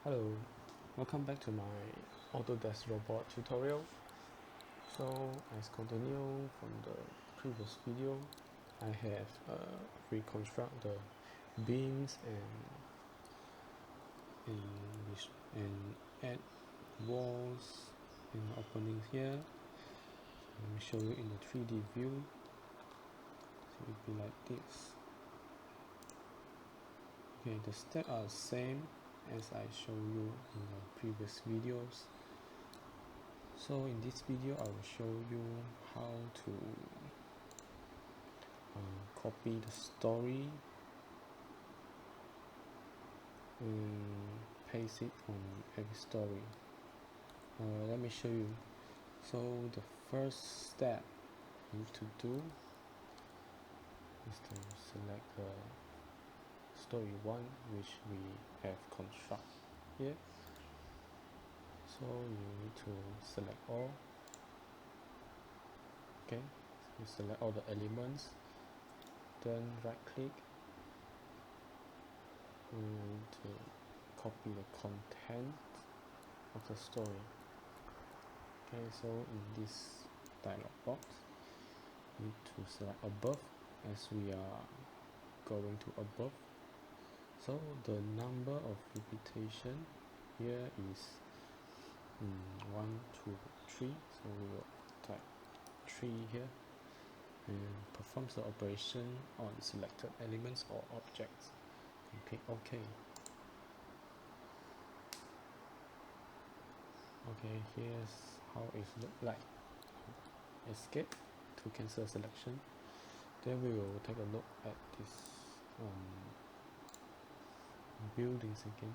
Hello, welcome back to my Autodesk robot tutorial. So as continue from the previous video, I have reconstruct the beams and add walls and openings here. Let me show you in the 3D view. So it will be like this. Okay, the steps are the same as I showed you in the previous videos. So in this video I will show you how to copy the story and paste it on every story. Let me show you. So the first step you need to do is to select the story 1 which we have construct here. So you need to select all. Okay, you select all the elements, then right click to copy the content of the story. Okay, so in this dialog box you need to select above as we are going to above. So the number of repetition here is 1, 2, 3, so we will type 3 here and performs the operation on selected elements or objects and click OK. Okay, here's how it looks like. Escape to cancel selection. Then we will take a look at this buildings again.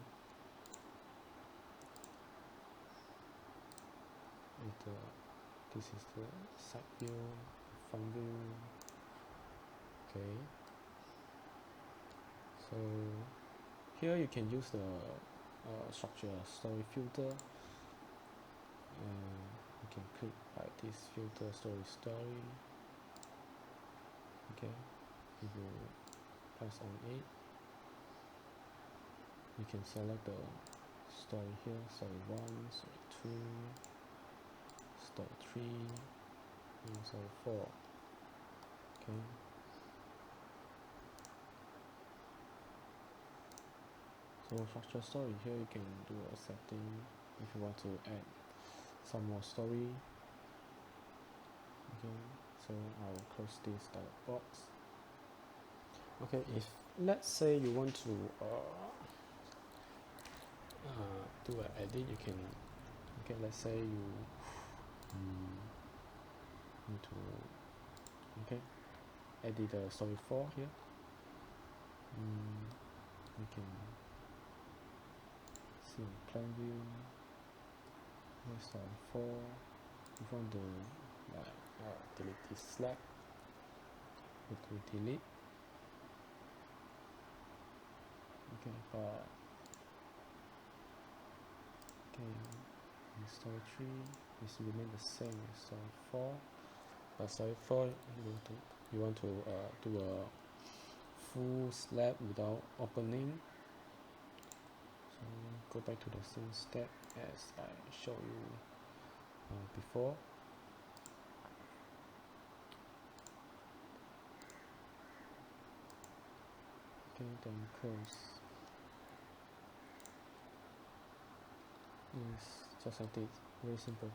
And this is the side view, front view. Okay, so here you can use the structure story filter. You can click like this filter story. Okay, if you press on it, you can select the story here, story 1, story 2, story 3, and story 4. Okay, so structure story here you can do a setting if you want to add some more story. Okay, so I will close this dialog box. Okay, if let's say you want to do an edit, you can. Okay, let's say you need to edit the story 4 here. You can see plan view. Here's story 4. If you want to delete this slack, you have to delete. Okay, but in story 3 is remain the same as story 4, but story 4 you want to do a full slab without opening. So go back to the same step as I showed you before. Okay, then close. Yes, just like this, very simple.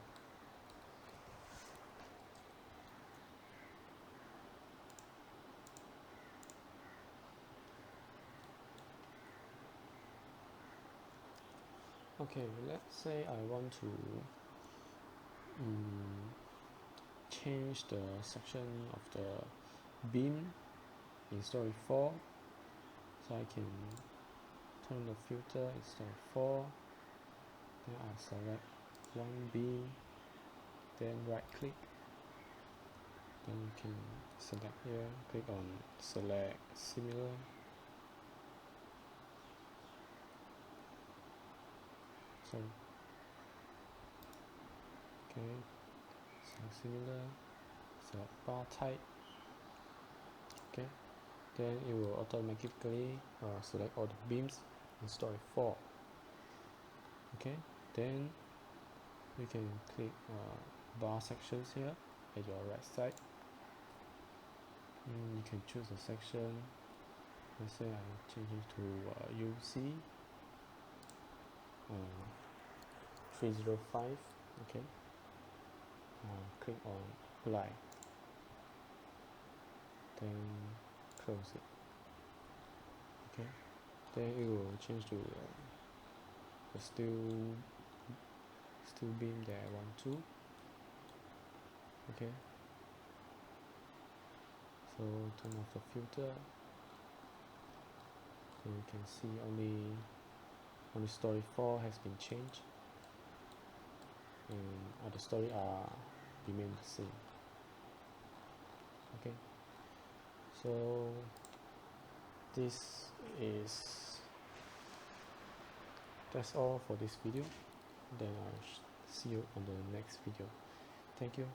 Okay, let's say I want to change the section of the beam in story 4, so I can turn the filter in story 4, then I select one beam, then right click, then you can select here, click on select similar, okay, select similar, select bar type. Okay, then it will automatically select all the beams in story 4. Okay, then you can click bar sections here at your right side. You can choose a section. Let's say I change it to UC 305. Okay, click on apply, then close it. Okay, then it will change to the steel beam that I want to. Okay, so turn off the filter. Then you can see only story 4 has been changed, and other story are remain the same. Okay, so that's all for this video. Then I'll see you on the next video. Thank you.